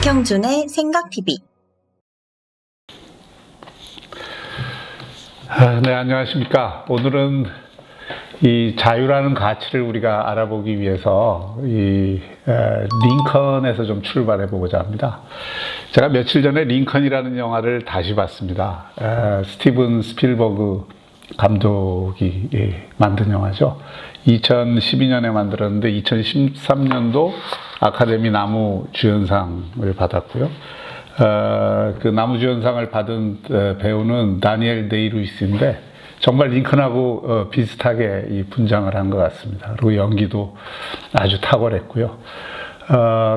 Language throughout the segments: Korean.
박형준의 생각TV. 네, 안녕하십니까. 오늘은 이 자유라는 가치를 우리가 알아보기 위해서 링컨에서 좀 출발해 보고자 합니다. 제가 며칠 전에 링컨이라는 영화를 다시 봤습니다. 스티븐 스필버그 감독이 만든 영화죠. 2012년에 만들었는데 2013년도 아카데미 나무주연상을 받았고요. 그 나무주연상을 받은 배우는 다니엘 데이루이스인데 정말 링컨하고 비슷하게 분장을 한 것 같습니다. 그리고 연기도 아주 탁월했고요.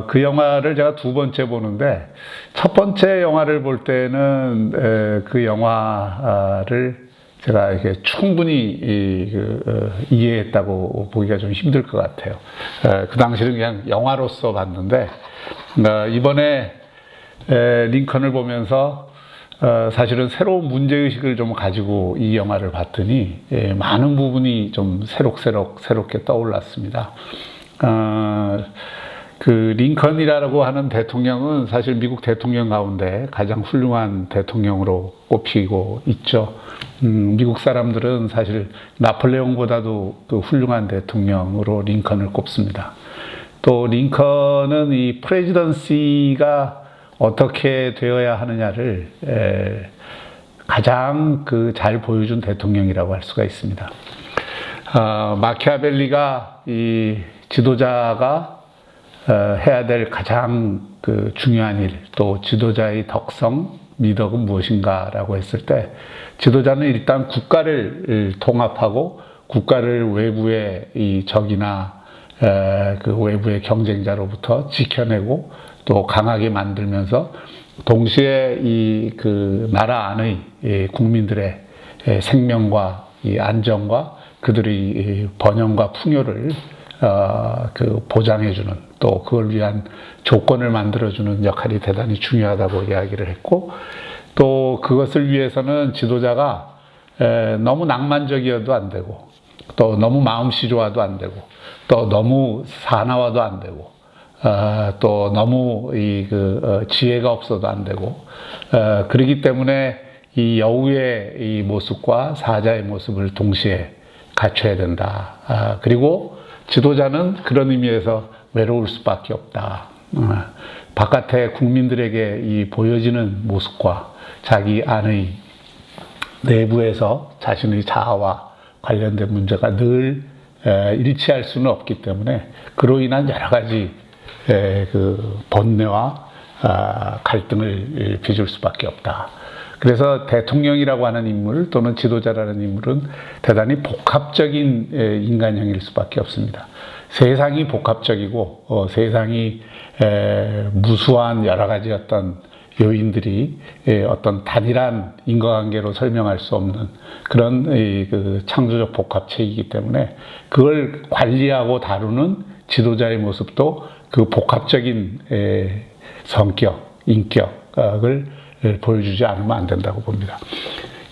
그 영화를 제가 두 번째 보는데 첫 번째 영화를 볼 때는 그 영화를 제가 이렇게 충분히 이해했다고 보기가 좀 힘들 것 같아요. 그 당시는 그냥 영화로서 봤는데 이번에 링컨을 보면서 사실은 새로운 문제의식을 좀 가지고 이 영화를 봤더니 많은 부분이 좀 새롭게 떠올랐습니다. 그 링컨이라고 하는 대통령은 사실 미국 대통령 가운데 가장 훌륭한 대통령으로 꼽히고 있죠. 미국 사람들은 사실 나폴레옹보다도 그 훌륭한 대통령으로 링컨을 꼽습니다. 또 링컨은 이 프레지던시가 어떻게 되어야 하느냐를 가장 잘 보여준 대통령이라고 할 수가 있습니다. 마키아벨리가 이 지도자가 해야 될 가장 중요한 일, 또 지도자의 덕성, 미덕은 무엇인가라고 했을 때 지도자는 일단 국가를 통합하고 국가를 외부의 이 적이나 그 외부의 경쟁자로부터 지켜내고 또 강하게 만들면서 동시에 이 나라 안의 국민들의 생명과 이 안정과 그들의 번영과 풍요를 보장해주는 또 그걸 위한 조건을 만들어주는 역할이 대단히 중요하다고 이야기를 했고 또 그것을 위해서는 지도자가 너무 낭만적이어도 안 되고 또 너무 마음씨 좋아도 안 되고 또 너무 사나워도 안 되고 또 너무 지혜가 없어도 안 되고 그렇기 때문에 이 여우의 이 모습과 사자의 모습을 동시에 갖춰야 된다. 그리고 지도자는 그런 의미에서 외로울 수밖에 없다. 바깥에 국민들에게 이 보여지는 모습과 자기 안의 내부에서 자신의 자아와 관련된 문제가 늘 일치할 수는 없기 때문에 그로 인한 여러 가지 번뇌와 갈등을 빚을 수밖에 없다. 그래서 대통령이라고 하는 인물 또는 지도자라는 인물은 대단히 복합적인 인간형일 수밖에 없습니다. 세상이 복합적이고 세상이 무수한 여러 가지 어떤 요인들이 어떤 단일한 인과관계로 설명할 수 없는 그런 창조적 복합체이기 때문에 그걸 관리하고 다루는 지도자의 모습도 그 복합적인 성격, 인격을 보여주지 않으면 안 된다고 봅니다.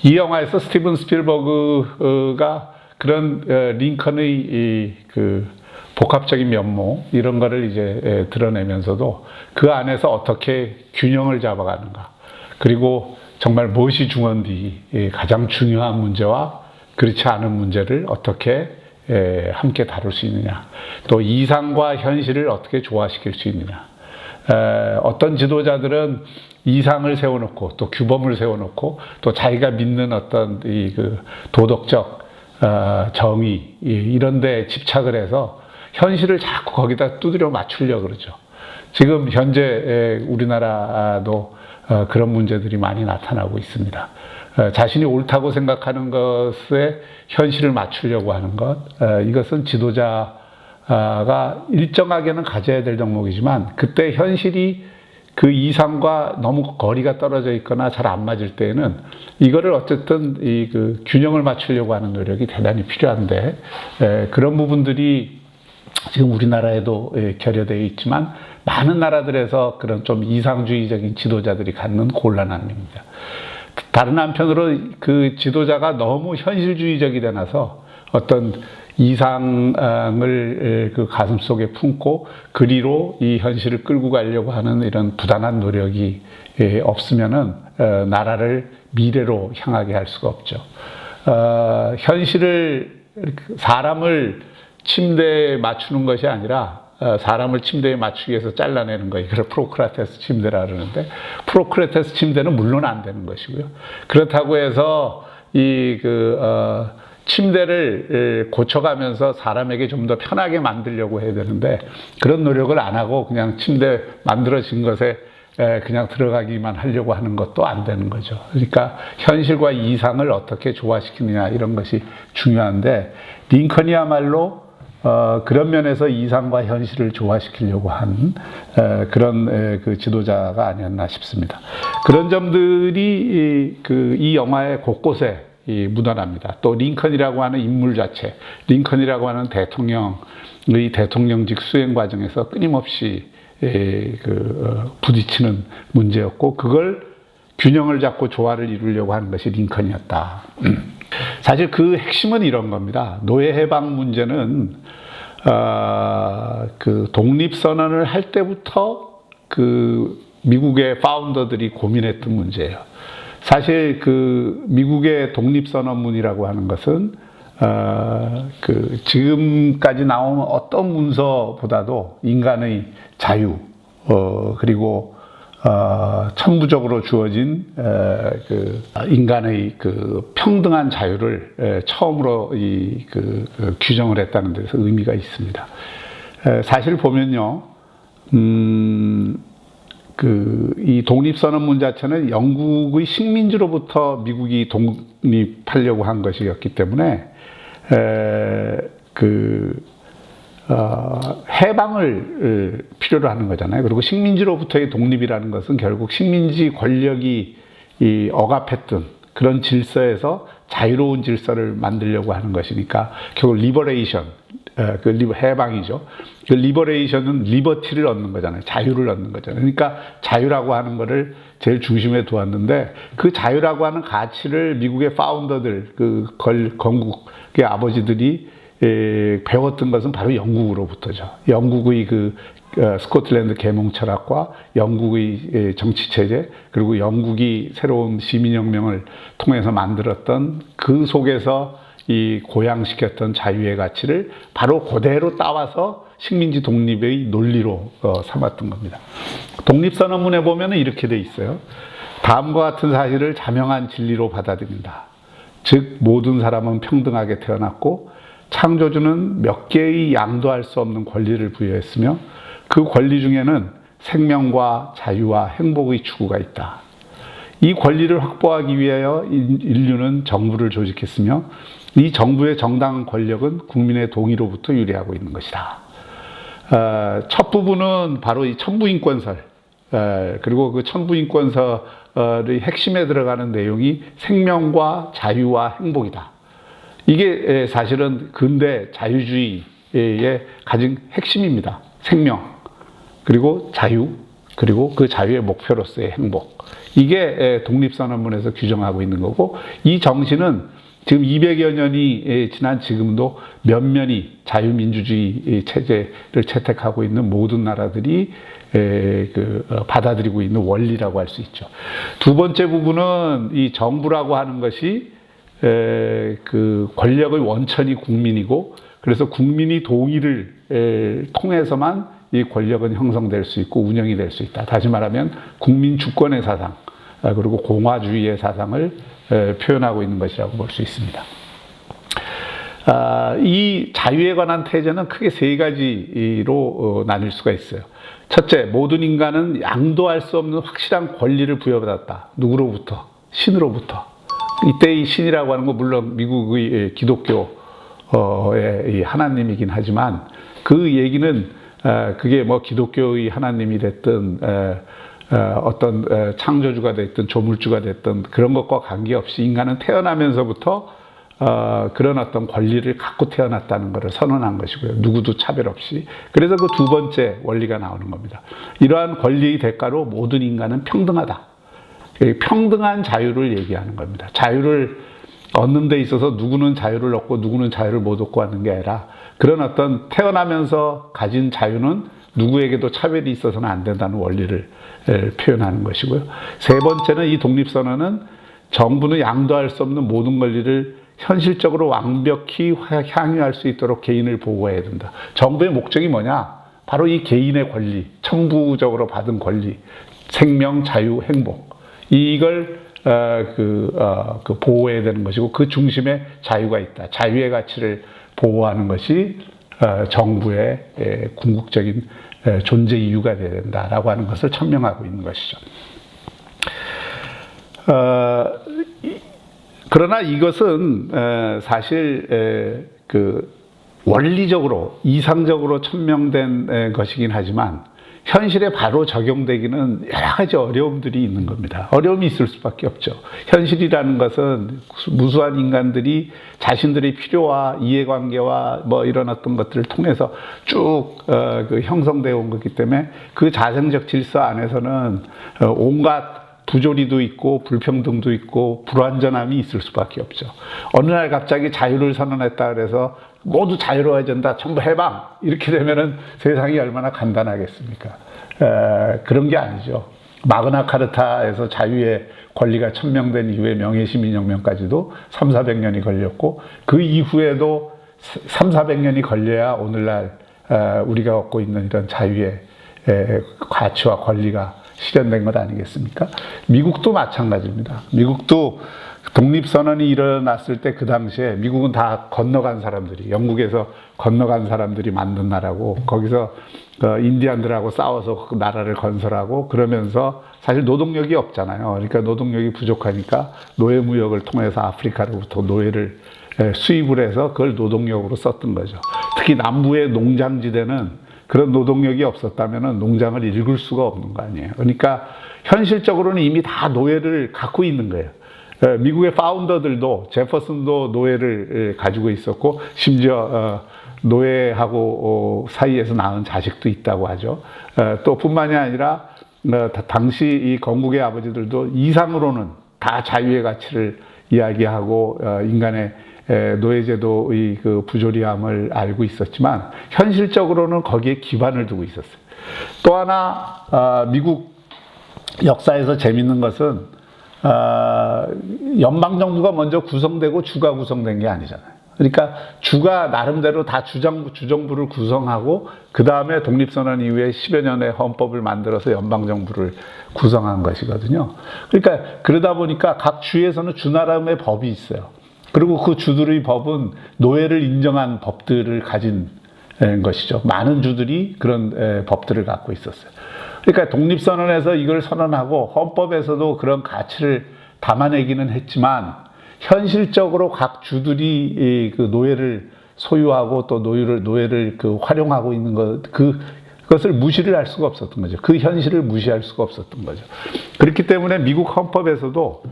이 영화에서 스티븐 스필버그가 그런 링컨의 복합적인 면모 이런 거를 이제 드러내면서도 그 안에서 어떻게 균형을 잡아가는가 그리고 정말 무엇이 중요한지 가장 중요한 문제와 그렇지 않은 문제를 어떻게 함께 다룰 수 있느냐 또 이상과 현실을 어떻게 조화시킬 수 있느냐 어떤 지도자들은 이상을 세워놓고 또 규범을 세워놓고 또 자기가 믿는 어떤 도덕적 정의 이런 데 집착을 해서 현실을 자꾸 거기다 두드려 맞추려고 그러죠. 지금 현재 우리나라도 그런 문제들이 많이 나타나고 있습니다. 자신이 옳다고 생각하는 것에 현실을 맞추려고 하는 것 이것은 지도자가 일정하게는 가져야 될 덕목이지만 그때 현실이 그 이상과 너무 거리가 떨어져 있거나 잘 안 맞을 때에는 이거를 어쨌든 균형을 맞추려고 하는 노력이 대단히 필요한데 그런 부분들이 지금 우리나라에도 결여되어 있지만 많은 나라들에서 그런 좀 이상주의적인 지도자들이 갖는 곤란함입니다. 다른 한편으로 그 지도자가 너무 현실주의적이 되나서 어떤 이상을 그 가슴 속에 품고 그리로 이 현실을 끌고 가려고 하는 이런 부단한 노력이 없으면은 나라를 미래로 향하게 할 수가 없죠. 현실을 사람을 침대에 맞추는 것이 아니라 사람을 침대에 맞추기 위해서 잘라내는 거, 이걸 프로크라테스 침대라 그러는데, 프로크라테스 침대는 물론 안 되는 것이고요. 그렇다고 해서 침대를 고쳐가면서 사람에게 좀 더 편하게 만들려고 해야 되는데, 그런 노력을 안 하고 그냥 침대 만들어진 것에 그냥 들어가기만 하려고 하는 것도 안 되는 거죠. 그러니까 현실과 이상을 어떻게 조화시키느냐, 이런 것이 중요한데, 링컨이야말로 그런 면에서 이상과 현실을 조화시키려고 한 그런 그 지도자가 아니었나 싶습니다. 그런 점들이 이 영화의 곳곳에 묻어납니다. 또 링컨이라고 하는 인물 자체, 링컨이라고 하는 대통령의 대통령직 수행 과정에서 끊임없이 부딪히는 문제였고, 그걸 균형을 잡고 조화를 이루려고 하는 것이 링컨이었다. 사실 그 핵심은 이런 겁니다. 노예 해방 문제는 그 독립선언을 할 때부터 그 미국의 파운더들이 고민했던 문제예요. 사실 그 미국의 독립선언문이라고 하는 것은 그 지금까지 나온 어떤 문서보다도 인간의 자유, 그리고 천부적으로 주어진 그 인간의 그 평등한 자유를 처음으로 규정을 했다는 데서 의미가 있습니다. 사실 보면요, 이 독립선언문 자체는 영국의 식민지로부터 미국이 독립하려고 한 것이었기 때문에 해방을 필요로 하는 거잖아요. 그리고 식민지로부터의 독립이라는 것은 결국 식민지 권력이 억압했던 그런 질서에서 자유로운 질서를 만들려고 하는 것이니까 결국 리버레이션, 해방이죠. 그 리버레이션은 리버티를 얻는 거잖아요. 자유를 얻는 거잖아요. 그러니까 자유라고 하는 거를 제일 중심에 두었는데, 그 자유라고 하는 가치를 미국의 파운더들, 건국의 아버지들이 배웠던 것은 바로 영국으로부터죠. 영국의 스코틀랜드 계몽 철학과 영국의 정치 체제, 그리고 영국이 새로운 시민혁명을 통해서 만들었던 그 속에서 이 고양시켰던 자유의 가치를 바로 그대로 따와서 식민지 독립의 논리로 삼았던 겁니다. 독립선언문에 보면은 이렇게 돼 있어요. 다음과 같은 사실을 자명한 진리로 받아들인다. 즉 모든 사람은 평등하게 태어났고 창조주는 몇 개의 양도할 수 없는 권리를 부여했으며 그 권리 중에는 생명과 자유와 행복의 추구가 있다. 이 권리를 확보하기 위하여 인류는 정부를 조직했으며 이 정부의 정당한 권력은 국민의 동의로부터 유래하고 있는 것이다. 첫 부분은 바로 이 천부인권설, 그리고 그 천부인권설의 핵심에 들어가는 내용이 생명과 자유와 행복이다. 이게 사실은 근대 자유주의의 가진 핵심입니다. 생명, 그리고 자유, 그리고 그 자유의 목표로서의 행복. 이게 독립선언문에서 규정하고 있는 거고, 이 정신은 지금 200여 년이 지난 지금도 면면이 자유민주주의 체제를 채택하고 있는 모든 나라들이 받아들이고 있는 원리라고 할 수 있죠. 두 번째 부분은 이 정부라고 하는 것이 그 권력의 원천이 국민이고, 그래서 국민이 동의를 통해서만 이 권력은 형성될 수 있고 운영이 될 수 있다. 다시 말하면 국민 주권의 사상, 그리고 공화주의의 사상을 표현하고 있는 것이라고 볼 수 있습니다. 이 자유에 관한 태제는 크게 세 가지로 나뉠 수가 있어요. 첫째, 모든 인간은 양도할 수 없는 확실한 권리를 부여받았다. 누구로부터? 신으로부터. 이때 이 신이라고 하는 건 물론 미국의 기독교의 하나님이긴 하지만, 그 얘기는 그게 뭐 기독교의 하나님이 됐든 어떤 창조주가 됐든 조물주가 됐든 그런 것과 관계없이 인간은 태어나면서부터 그런 어떤 권리를 갖고 태어났다는 것을 선언한 것이고요. 누구도 차별 없이. 그래서 그 두 번째 원리가 나오는 겁니다. 이러한 권리의 대가로 모든 인간은 평등하다. 평등한 자유를 얘기하는 겁니다. 자유를 얻는 데 있어서 누구는 자유를 얻고 누구는 자유를 못 얻고 하는 게 아니라 그런 어떤 태어나면서 가진 자유는 누구에게도 차별이 있어서는 안 된다는 원리를 표현하는 것이고요. 세 번째는 이 독립선언은 정부는 양도할 수 없는 모든 권리를 현실적으로 완벽히 향유할 수 있도록 개인을 보호해야 된다. 정부의 목적이 뭐냐? 바로 이 개인의 권리, 천부적으로 받은 권리, 생명, 자유, 행복. 이걸 보호해야 되는 것이고 그 중심에 자유가 있다. 자유의 가치를 보호하는 것이 정부의 궁극적인 존재 이유가 되어야 된다라고 하는 것을 천명하고 있는 것이죠. 그러나 이것은 사실 원리적으로 이상적으로 천명된 것이긴 하지만 현실에 바로 적용되기는 여러 가지 어려움들이 있는 겁니다. 어려움이 있을 수밖에 없죠. 현실이라는 것은 무수한 인간들이 자신들의 필요와 이해관계와 뭐 이런 어떤 것들을 통해서 쭉 형성되어 온 거기 때문에 그 자생적 질서 안에서는 온갖 부조리도 있고 불평등도 있고 불완전함이 있을 수밖에 없죠. 어느 날 갑자기 자유를 선언했다 그래서 모두 자유로워진다, 전부 해방 이렇게 되면은 세상이 얼마나 간단하겠습니까? 그런 게 아니죠. 마그나 카르타에서 자유의 권리가 천명된 이후에 명예시민혁명까지도 300~400년이 걸렸고 그 이후에도 300~400년이 걸려야 오늘날 우리가 갖고 있는 이런 자유의 가치와 권리가 실현된 것 아니겠습니까? 미국도 마찬가지입니다. 미국도 독립선언이 일어났을 때 그 당시에 미국은 다 건너간 사람들이, 영국에서 건너간 사람들이 만든 나라고 거기서 인디안들하고 싸워서 그 나라를 건설하고 그러면서 사실 노동력이 없잖아요. 그러니까 노동력이 부족하니까 노예무역을 통해서 아프리카로부터 노예를 수입을 해서 그걸 노동력으로 썼던 거죠. 특히 남부의 농장지대는 그런 노동력이 없었다면 농장을 읽을 수가 없는 거 아니에요. 그러니까 현실적으로는 이미 다 노예를 갖고 있는 거예요. 미국의 파운더들도 제퍼슨도 노예를 가지고 있었고 심지어 노예하고 사이에서 낳은 자식도 있다고 하죠. 또 뿐만이 아니라 당시 이 건국의 아버지들도 이상으로는 다 자유의 가치를 이야기하고 인간의 노예제도의 그 부조리함을 알고 있었지만 현실적으로는 거기에 기반을 두고 있었어요. 또 하나 미국 역사에서 재밌는 것은 연방정부가 먼저 구성되고 주가 구성된 게 아니잖아요. 그러니까 주가 나름대로 다 주정부를 구성하고 그 다음에 독립선언 이후에 10여 년의 헌법을 만들어서 연방정부를 구성한 것이거든요. 그러니까 그러다 보니까 각 주에서는 주 나름의 법이 있어요. 그리고 그 주들의 법은 노예를 인정한 법들을 가진 것이죠. 많은 주들이 그런 법들을 갖고 있었어요. 그러니까 독립선언에서 이걸 선언하고 헌법에서도 그런 가치를 담아내기는 했지만 현실적으로 각 주들이 그 노예를 소유하고 또 노예를 활용하고 있는 그것을 무시를 할 수가 없었던 거죠. 그 현실을 무시할 수가 없었던 거죠. 그렇기 때문에 미국 헌법에서도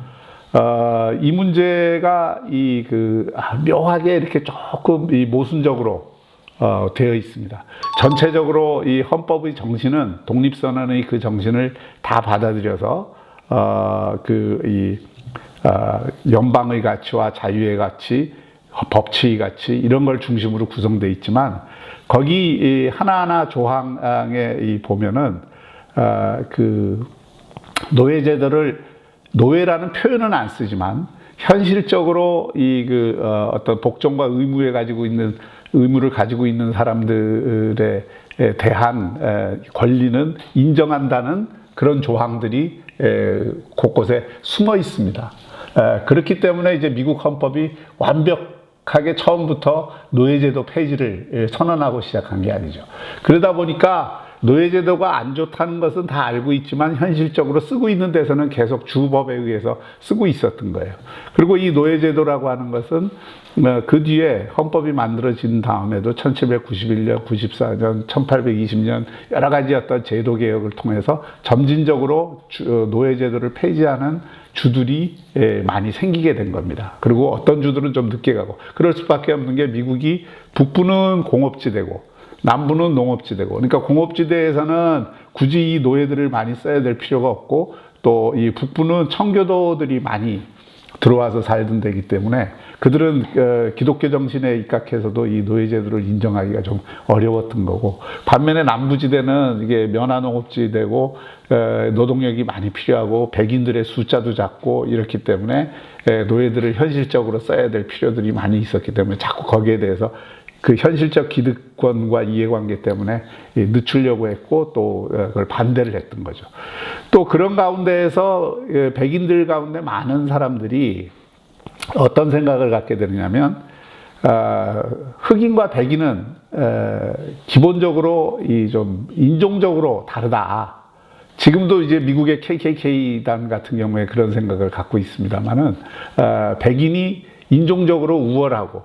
이 문제가 묘하게 이렇게 조금 모순적으로 되어 있습니다. 전체적으로 이 헌법의 정신은 독립선언의 그 정신을 다 받아들여서 연방의 가치와 자유의 가치, 법치의 가치 이런 걸 중심으로 구성되어 있지만 거기 하나하나 조항에 보면은 노예제도를 노예라는 표현은 안 쓰지만 현실적으로 어떤 복종과 의무를 가지고 있는 사람들에 대한 권리는 인정한다는 그런 조항들이 곳곳에 숨어 있습니다. 그렇기 때문에 이제 미국 헌법이 완벽하게 처음부터 노예제도 폐지를 선언하고 시작한 게 아니죠. 그러다 보니까 노예제도가 안 좋다는 것은 다 알고 있지만 현실적으로 쓰고 있는 데서는 계속 주법에 의해서 쓰고 있었던 거예요. 그리고 이 노예제도라고 하는 것은 그 뒤에 헌법이 만들어진 다음에도 1791년, 94년, 1820년 여러 가지 어떤 제도 개혁을 통해서 점진적으로 노예제도를 폐지하는 주들이 많이 생기게 된 겁니다. 그리고 어떤 주들은 좀 늦게 가고 그럴 수밖에 없는 게 미국이 북부는 공업지대고 남부는 농업지대고 그러니까 공업지대에서는 굳이 이 노예들을 많이 써야 될 필요가 없고 또 이 북부는 청교도들이 많이 들어와서 살던 데이기 때문에 그들은 기독교 정신에 입각해서도 이 노예제도를 인정하기가 좀 어려웠던 거고, 반면에 남부지대는 이게 면화농업지대고 노동력이 많이 필요하고 백인들의 숫자도 작고 이렇기 때문에 노예들을 현실적으로 써야 될 필요들이 많이 있었기 때문에 자꾸 거기에 대해서 그 현실적 기득권과 이해관계 때문에 늦추려고 했고 또 그걸 반대를 했던 거죠. 또 그런 가운데에서 백인들 가운데 많은 사람들이 어떤 생각을 갖게 되느냐면, 흑인과 백인은 기본적으로 이 좀 인종적으로 다르다. 지금도 이제 미국의 KKK단 같은 경우에 그런 생각을 갖고 있습니다만은, 백인이 인종적으로 우월하고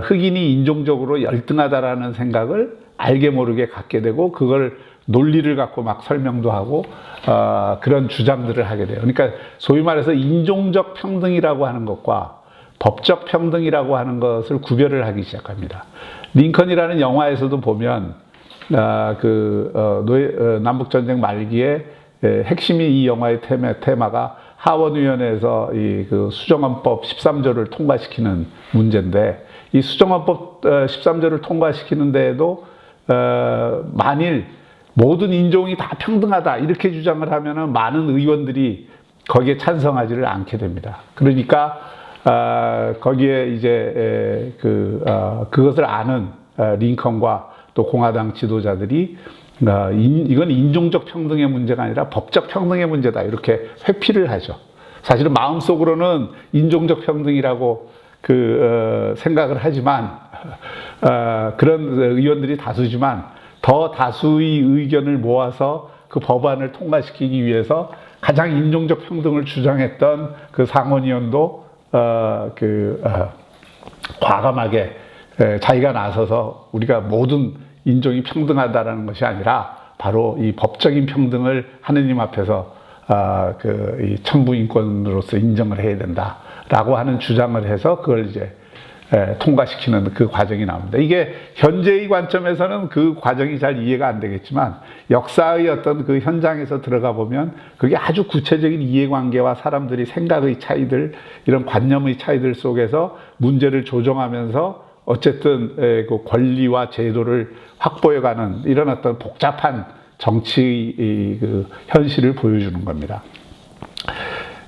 흑인이 인종적으로 열등하다라는 생각을 알게 모르게 갖게 되고, 그걸 논리를 갖고 막 설명도 하고 그런 주장들을 하게 돼요. 그러니까 소위 말해서 인종적 평등이라고 하는 것과 법적 평등이라고 하는 것을 구별을 하기 시작합니다. 링컨이라는 영화에서도 보면 남북전쟁 말기에 핵심이 이 영화의 테마가 하원위원회에서 그 수정헌법 13조를 통과시키는 문제인데, 이 수정헌법 13조를 통과시키는 데에도 만일 모든 인종이 다 평등하다 이렇게 주장을 하면은 많은 의원들이 거기에 찬성하지를 않게 됩니다. 그러니까 거기에 이제 그것을 아는 링컨과 또 공화당 지도자들이 이건 인종적 평등의 문제가 아니라 법적 평등의 문제다 이렇게 회피를 하죠. 사실은 마음속으로는 인종적 평등이라고 생각을 하지만 그런 의원들이 다수지만 더 다수의 의견을 모아서 그 법안을 통과시키기 위해서 가장 인종적 평등을 주장했던 그 상원의원도 과감하게 자기가 나서서 우리가 모든 인종이 평등하다라는 것이 아니라 바로 이 법적인 평등을 하느님 앞에서 이 천부인권으로서 인정을 해야 된다라고 하는 주장을 해서 그걸 이제 통과시키는 그 과정이 나옵니다. 이게 현재의 관점에서는 그 과정이 잘 이해가 안 되겠지만 역사의 어떤 그 현장에서 들어가 보면 그게 아주 구체적인 이해관계와 사람들이 생각의 차이들, 이런 관념의 차이들 속에서 문제를 조정하면서 어쨌든 그 권리와 제도를 확보해가는 이런 어떤 복잡한 정치의 그 현실을 보여주는 겁니다.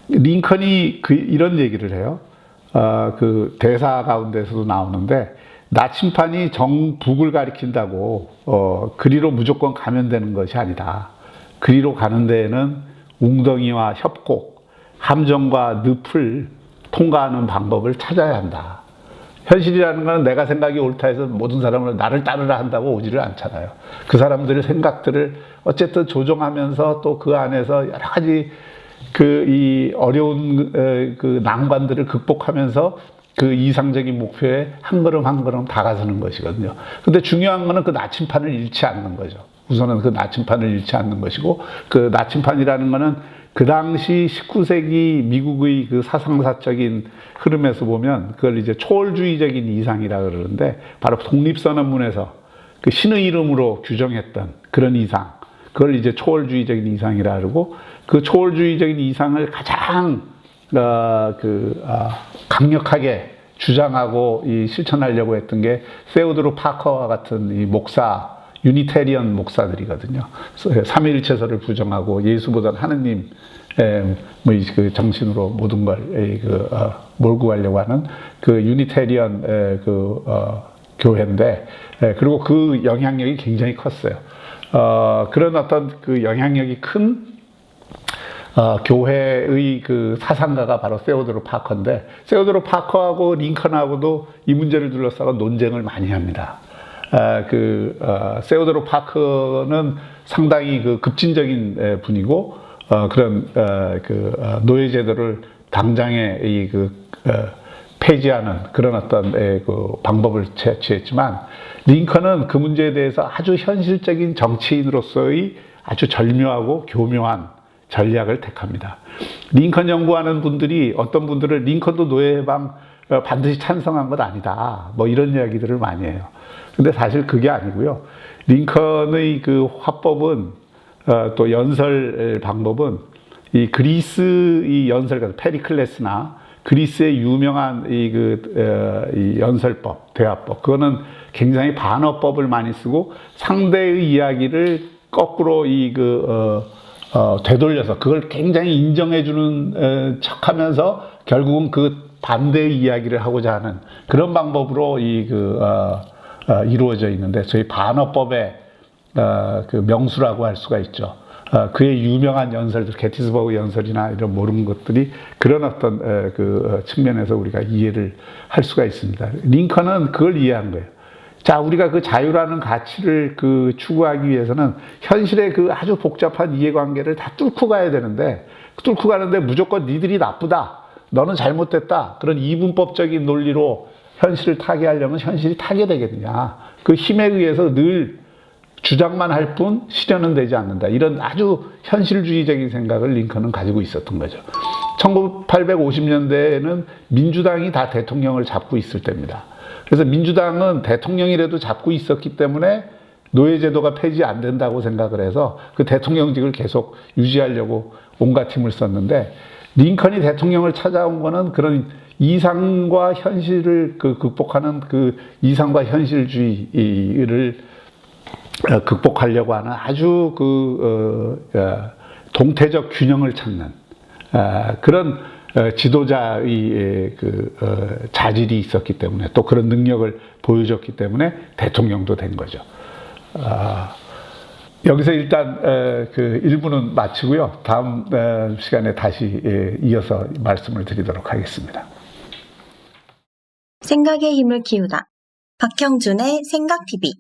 링컨이 이런 얘기를 해요. 그 대사 가운데서도 나오는데, 나침판이 정북을 가리킨다고 그리로 무조건 가면 되는 것이 아니다. 그리로 가는 데에는 웅덩이와 협곡, 함정과 늪을 통과하는 방법을 찾아야 한다. 현실이라는 것은 내가 생각이 옳다 해서 모든 사람을 나를 따르라 한다고 오지를 않잖아요. 그 사람들의 생각들을 어쨌든 조정하면서 또 그 안에서 여러 가지 이 어려운 그 난관들을 극복하면서 그 이상적인 목표에 한 걸음 한 걸음 다가서는 것이거든요. 근데 중요한 거는 그 나침판을 잃지 않는 거죠. 우선은 그 나침판을 잃지 않는 것이고, 그 나침판이라는 거는 그 당시 19세기 미국의 그 사상사적인 흐름에서 보면 그걸 이제 초월주의적인 이상이라 그러는데, 바로 독립선언문에서 그 신의 이름으로 규정했던 그런 이상, 그걸 이제 초월주의적인 이상이라 그러고, 그 초월주의적인 이상을 가장 강력하게 주장하고 실천하려고 했던 게 세오도르 파커와 같은 이 유니테리언 목사들이거든요. 삼위일체설을 부정하고 예수보다는 하느님 그 정신으로 모든 걸 몰고 가려고 하는 그 유니테리언 교회인데, 그리고 그 영향력이 굉장히 컸어요. 그런 어떤 그 영향력이 큰 교회의 그 사상가가 바로 세오도르 파커인데, 세오도르 파커하고 링컨하고도 이 문제를 둘러싸고 논쟁을 많이 합니다. 세오도르 파커는 상당히 그 급진적인 분이고, 그런 노예제도를 당장에 폐지하는 그런 어떤 그 방법을 취했지만, 링컨은 그 문제에 대해서 아주 현실적인 정치인으로서의 아주 절묘하고 교묘한 전략을 택합니다. 링컨 연구하는 분들이, 어떤 분들은 링컨도 노예 해방 반드시 찬성한 것 아니다, 뭐 이런 이야기들을 많이 해요. 근데 사실 그게 아니고요. 링컨의 그 화법은 또 연설 방법은 이 그리스 이 연설가 페리클레스나 그리스의 유명한 이 연설법, 대화법, 그거는 굉장히 반어법을 많이 쓰고 상대의 이야기를 거꾸로 되돌려서 그걸 굉장히 인정해주는 척하면서 결국은 그 반대의 이야기를 하고자 하는 그런 방법으로 이루어져 있는데 저희 반어법의 그 명수라고 할 수가 있죠. 그의 유명한 연설들, 게티스버그 연설이나 이런 모르는 것들이 그런 어떤 측면에서 우리가 이해를 할 수가 있습니다. 링컨은 그걸 이해한 거예요. 자, 우리가 그 자유라는 가치를 추구하기 위해서는 현실의 그 아주 복잡한 이해관계를 다 뚫고 가야 되는데, 뚫고 가는데 무조건 니들이 나쁘다, 너는 잘못됐다, 그런 이분법적인 논리로 현실을 타개하려면 현실이 타개되겠느냐. 그 힘에 의해서 늘 주장만 할 뿐 실현은 되지 않는다. 이런 아주 현실주의적인 생각을 링컨은 가지고 있었던 거죠. 1850년대에는 민주당이 다 대통령을 잡고 있을 때입니다. 그래서 민주당은 대통령이라도 잡고 있었기 때문에 노예제도가 폐지 안 된다고 생각을 해서 그 대통령직을 계속 유지하려고 온갖 힘을 썼는데, 링컨이 대통령을 찾아온 거는 그런 이상과 현실을 극복하는 그 이상과 현실주의를 극복하려고 하는 아주 동태적 균형을 찾는 그런 지도자의 자질이 있었기 때문에, 또 그런 능력을 보여줬기 때문에 대통령도 된 거죠. 여기서 일단 그 1부는 마치고요. 다음 시간에 다시 이어서 말씀을 드리도록 하겠습니다. 생각의 힘을 키우다. 박형준의 생각TV.